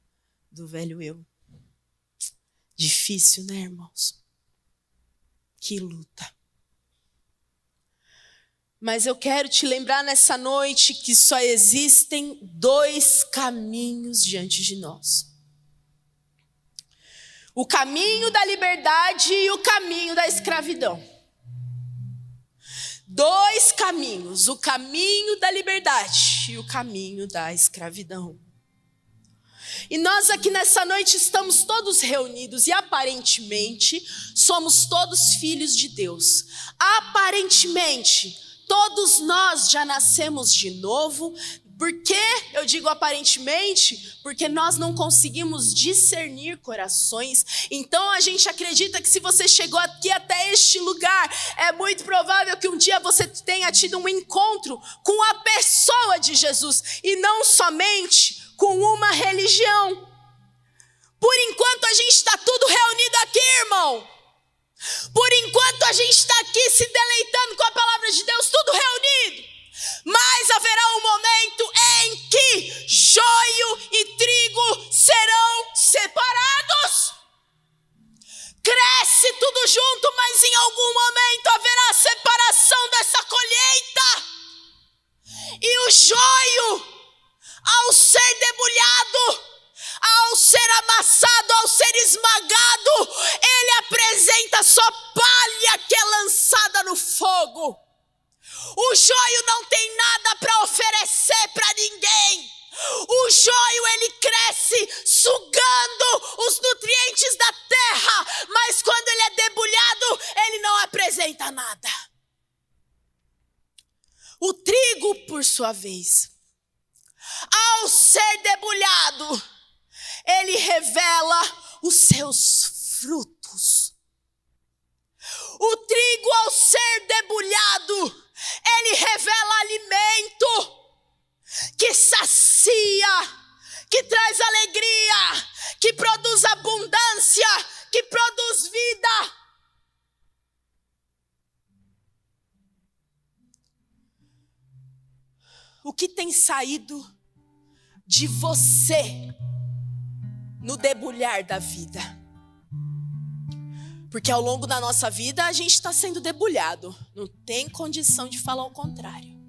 do velho eu. Difícil, né, irmãos? Que luta. Mas eu quero te lembrar nessa noite que só existem 2 caminhos diante de nós. O caminho da liberdade e o caminho da escravidão. 2 caminhos, o caminho da liberdade e o caminho da escravidão. E nós aqui nessa noite estamos todos reunidos e aparentemente somos todos filhos de Deus. Aparentemente, todos nós já nascemos de novo. Por que eu digo aparentemente? Porque nós não conseguimos discernir corações. Então a gente acredita que se você chegou aqui até este lugar, é muito provável que um dia você tenha tido um encontro com a pessoa de Jesus e não somente com uma religião. Por a gente está tudo reunido aqui, irmão, por enquanto a gente está aqui se deleitando com a palavra de Deus, tudo reunido, mas haverá um momento em que joio e trigo serão separados. Cresce tudo junto, mas em algum momento haverá separação dessa colheita. E o joio, ao ser debulhado, ao ser amassado, ao ser esmagado, ele apresenta só palha que é lançada no fogo. O joio não tem nada para oferecer para ninguém. O joio, ele cresce sugando os nutrientes da terra, mas quando ele é debulhado, ele não apresenta nada. O trigo, por sua vez, ao ser debulhado, ele revela os seus frutos. O trigo, ao ser debulhado, ele revela alimento que sacia, que traz alegria, que produz abundância, que produz vida. O que tem saído de você no debulhar da vida? Porque ao longo da nossa vida a gente está sendo debulhado. Não tem condição de falar o contrário.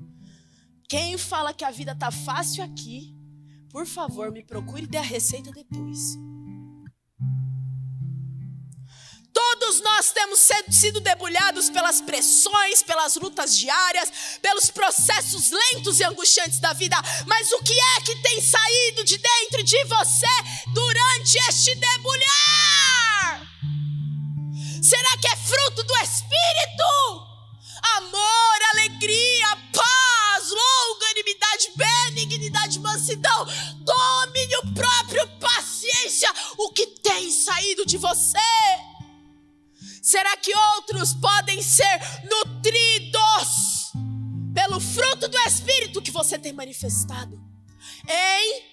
Quem fala que a vida está fácil aqui, por favor, me procure e dê a receita depois. Todos nós temos sido debulhados pelas pressões, pelas lutas diárias, pelos processos lentos e angustiantes da vida. Mas o que é que tem saído de dentro de você durante este debulhar? Será que é fruto do Espírito? Amor, alegria, paz, longanimidade, benignidade, mansidão, domínio próprio, paciência. O que tem saído de você? Será que outros podem ser nutridos pelo fruto do Espírito que você tem manifestado? Hein?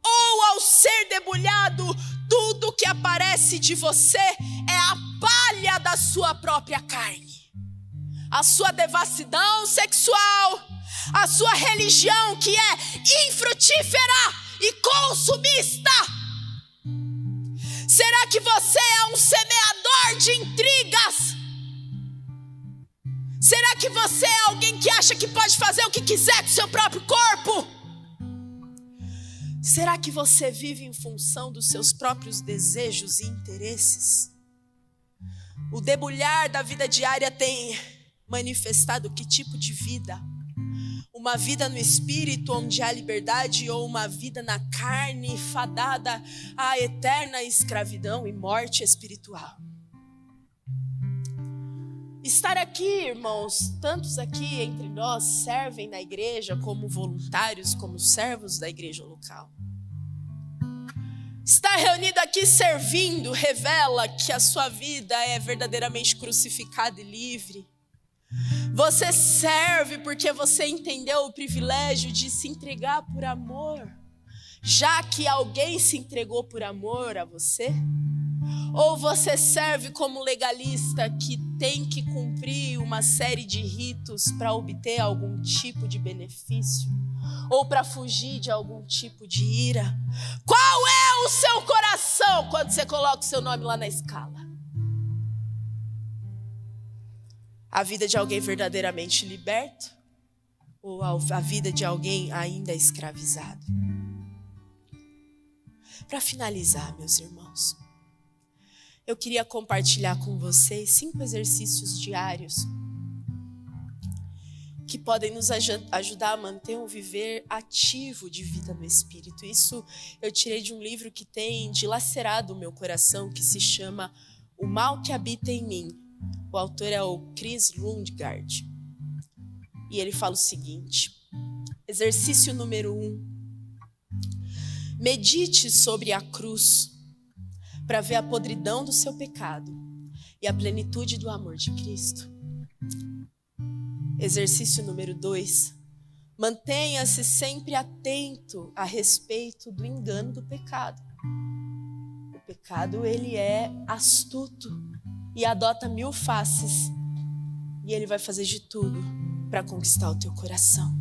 Ou ao ser debulhado, tudo que aparece de você é a palha da sua própria carne. A sua devassidão sexual, a sua religião que é infrutífera e consumista. Será que você é um semeador de intrigas? Será que você é alguém que acha que pode fazer o que quiser com seu próprio corpo? Será que você vive em função dos seus próprios desejos e interesses? O debulhar da vida diária tem manifestado que tipo de vida? Uma vida no espírito onde há liberdade ou uma vida na carne fadada à eterna escravidão e morte espiritual? Estar aqui, irmãos, tantos aqui entre nós servem na igreja como voluntários, como servos da igreja local. Estar reunido aqui servindo revela que a sua vida é verdadeiramente crucificada e livre. Você serve porque você entendeu o privilégio de se entregar por amor, já que alguém se entregou por amor a você? Ou você serve como legalista que tem que cumprir uma série de ritos para obter algum tipo de benefício? Ou para fugir de algum tipo de ira? Qual é o seu coração quando você coloca o seu nome lá na escala? A vida de alguém verdadeiramente liberto? Ou a vida de alguém ainda escravizado? Para finalizar, meus irmãos, eu queria compartilhar com vocês 5 exercícios diários que podem nos ajudar a manter um viver ativo de vida no Espírito. Isso eu tirei de um livro que tem dilacerado o meu coração, que se chama O Mal que Habita em Mim. O autor é o Chris Lundgaard. E ele fala o seguinte: exercício número 1. Medite sobre a cruz para ver a podridão do seu pecado e a plenitude do amor de Cristo. Exercício número 2. Mantenha-se sempre atento a respeito do engano do pecado. O pecado, ele é astuto e adota 1000 faces. E ele vai fazer de tudo para conquistar o teu coração.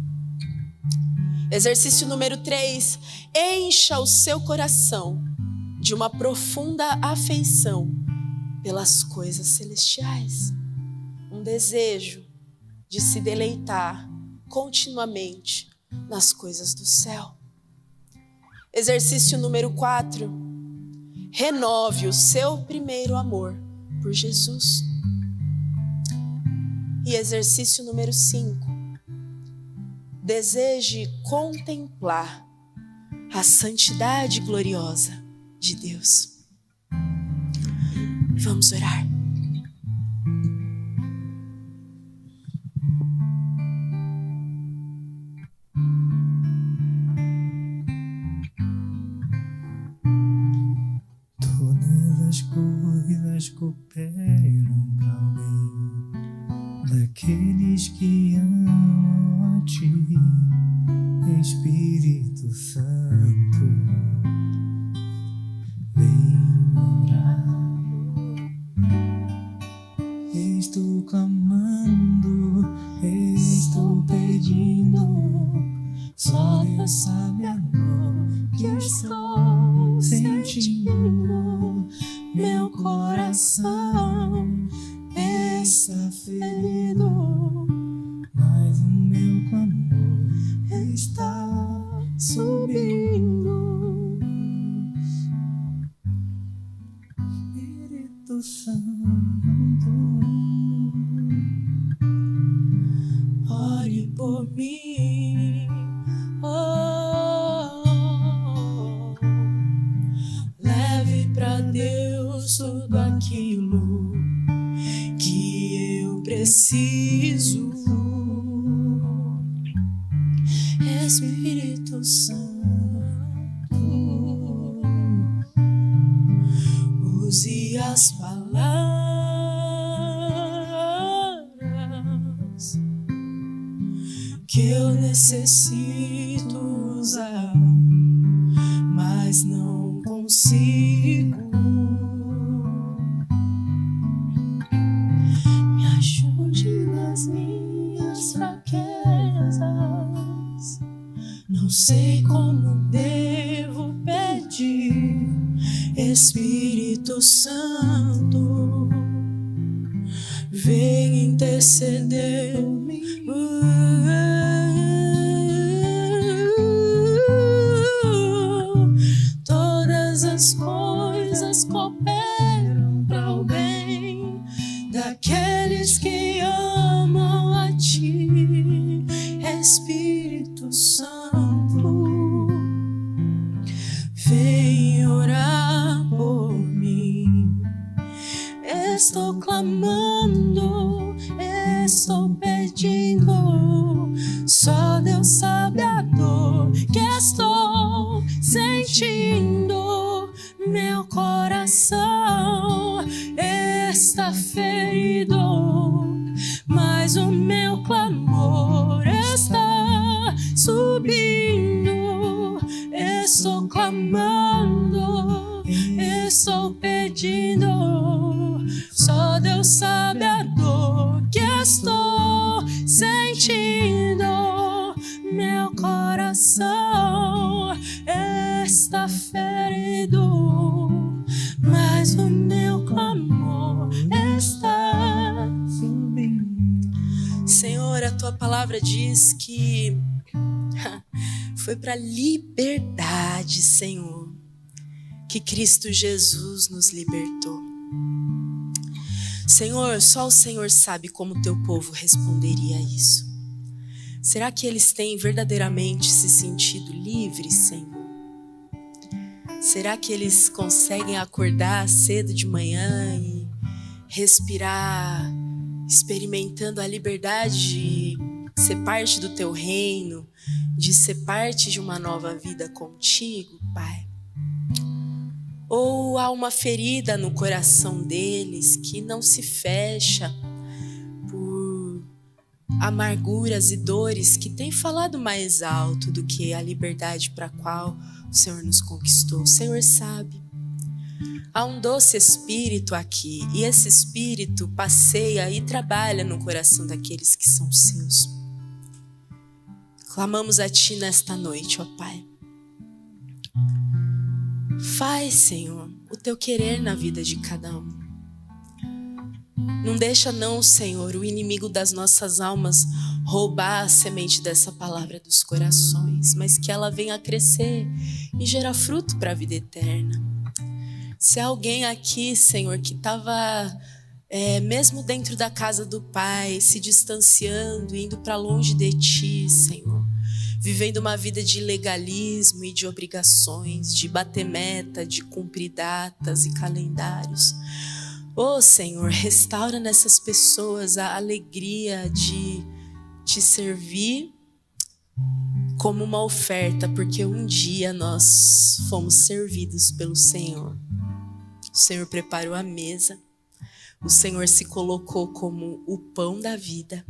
Exercício número 3. Encha o seu coração de uma profunda afeição pelas coisas celestiais. Um desejo de se deleitar continuamente nas coisas do céu. Exercício número 4. Renove o seu primeiro amor por Jesus. E exercício número 5. Deseje contemplar a santidade gloriosa de Deus. Vamos orar. Cooperam para o bem daqueles que amam a Ti, Espírito Santo. Vem orar. Estou clamando, estou pedindo. Só Deus sabe a dor que estou sentindo. Meu coração está ferido, mas o meu clamor está subindo. Espírito Santo, ore por mim. Leve pra Deus tudo aquilo que eu preciso. Espírito Santo, use as palavras que eu necessito usar, mas não consigo. Me ajude nas minhas fraquezas. Não sei como devo pedir. Espírito Santo, vem interceder. Todas as coisas cooperam para o bem daqueles que amam a Ti, Espírito Santo. Vem orar por mim. Estou clamando, estou pedindo. Só Deus sabe a dor que estou sentindo. Meu coração está ferido, mas o meu clamor está subindo. Estou clamando, estou pedindo. Só Deus sabe a dor que estou sentindo. Meu coração está ferido, mas o meu clamor está subindo. Senhor, a Tua palavra diz que foi para a liberdade, Senhor, que Cristo Jesus nos libertou. Senhor, só o Senhor sabe como Teu povo responderia a isso. Será que eles têm verdadeiramente se sentido livres, Senhor? Será que eles conseguem acordar cedo de manhã e respirar, experimentando a liberdade de ser parte do Teu reino, de ser parte de uma nova vida contigo, Pai? Ou há uma ferida no coração deles que não se fecha por amarguras e dores que têm falado mais alto do que a liberdade para a qual o Senhor nos conquistou. O Senhor sabe. Há um doce espírito aqui, e esse espírito passeia e trabalha no coração daqueles que são seus. Clamamos a Ti nesta noite, ó Pai. Faz, Senhor, o Teu querer na vida de cada um. Não deixa não, Senhor, o inimigo das nossas almas roubar a semente dessa palavra dos corações, mas que ela venha a crescer e gerar fruto para a vida eterna. Se há alguém aqui, Senhor, que estava mesmo dentro da casa do Pai, se distanciando, indo para longe de Ti, Senhor, vivendo uma vida de legalismo e de obrigações, de bater meta, de cumprir datas e calendários. Ô Senhor, restaura nessas pessoas a alegria de Te servir como uma oferta, porque um dia nós fomos servidos pelo Senhor. O Senhor preparou a mesa, o Senhor se colocou como o pão da vida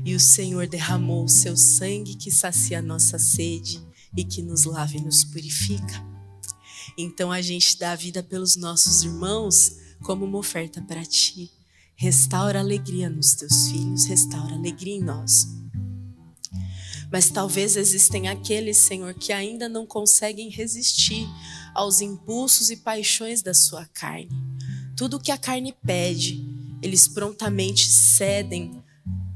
e o Senhor derramou o Seu sangue que sacia a nossa sede e que nos lava e nos purifica. Então a gente dá a vida pelos nossos irmãos como uma oferta para Ti. Restaura a alegria nos Teus filhos, restaura a alegria em nós. Mas talvez existem aqueles, Senhor, que ainda não conseguem resistir aos impulsos e paixões da sua carne. Tudo que a carne pede, eles prontamente cedem.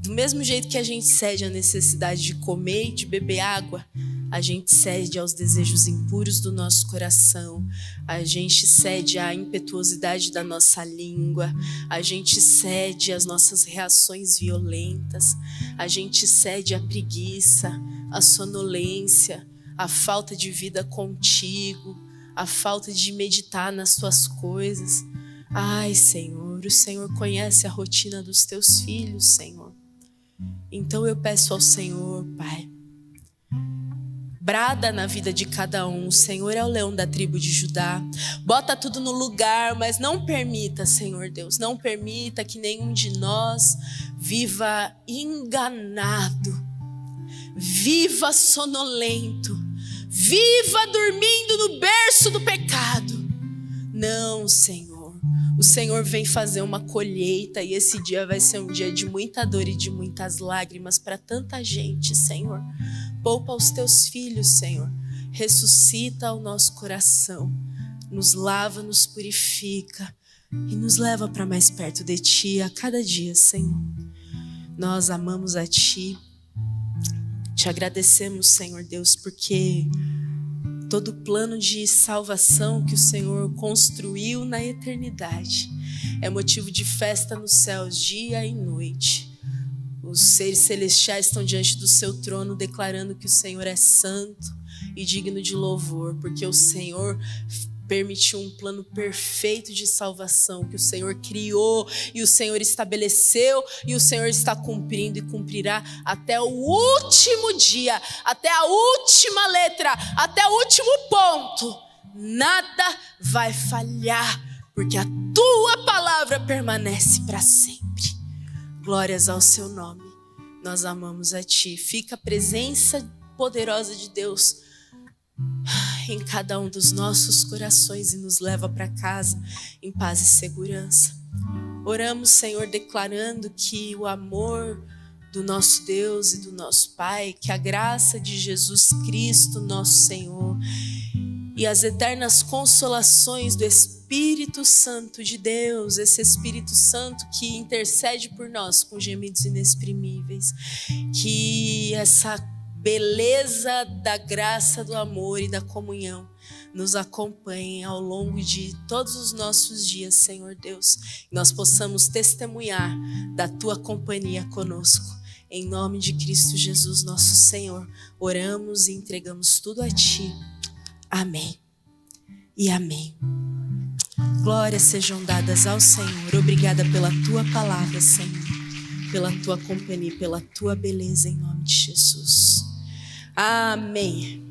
Do mesmo jeito que a gente cede à necessidade de comer e de beber água, a gente cede aos desejos impuros do nosso coração, a gente cede à impetuosidade da nossa língua, a gente cede às nossas reações violentas, a gente cede à preguiça, à sonolência, à falta de vida contigo, à falta de meditar nas tuas coisas. Ai, Senhor, o Senhor conhece a rotina dos teus filhos, Senhor. Então eu peço ao Senhor, Pai, brada na vida de cada um. O Senhor é o leão da tribo de Judá. Bota tudo no lugar, mas não permita, Senhor Deus, não permita que nenhum de nós viva enganado, viva sonolento, viva dormindo no berço do pecado. Não, Senhor. O Senhor vem fazer uma colheita e esse dia vai ser um dia de muita dor e de muitas lágrimas para tanta gente, Senhor. Poupa os teus filhos, Senhor. Ressuscita o nosso coração. Nos lava, nos purifica e nos leva para mais perto de Ti a cada dia, Senhor. Nós amamos a Ti. Te agradecemos, Senhor Deus, porque todo o plano de salvação que o Senhor construiu na eternidade é motivo de festa nos céus, dia e noite. Os seres celestiais estão diante do Seu trono declarando que o Senhor é santo e digno de louvor, porque o Senhor permitiu um plano perfeito de salvação que o Senhor criou e o Senhor estabeleceu e o Senhor está cumprindo e cumprirá até o último dia, até a última letra, até o último ponto. Nada vai falhar, porque a Tua palavra permanece para sempre. Glórias ao Seu nome. Nós amamos a Ti. Fica a presença poderosa de Deus em cada um dos nossos corações e nos leva para casa em paz e segurança. Oramos, Senhor, declarando que o amor do nosso Deus e do nosso Pai, que a graça de Jesus Cristo, nosso Senhor, e as eternas consolações do Espírito Santo de Deus, esse Espírito Santo que intercede por nós com gemidos inexprimíveis, que essa beleza da graça, do amor e da comunhão nos acompanhem ao longo de todos os nossos dias, Senhor Deus. E nós possamos testemunhar da Tua companhia conosco. Em nome de Cristo Jesus, nosso Senhor, oramos e entregamos tudo a Ti. Amém e amém. Glórias sejam dadas ao Senhor. Obrigada pela Tua palavra, Senhor, pela Tua companhia, pela Tua beleza, em nome de Jesus. Amém.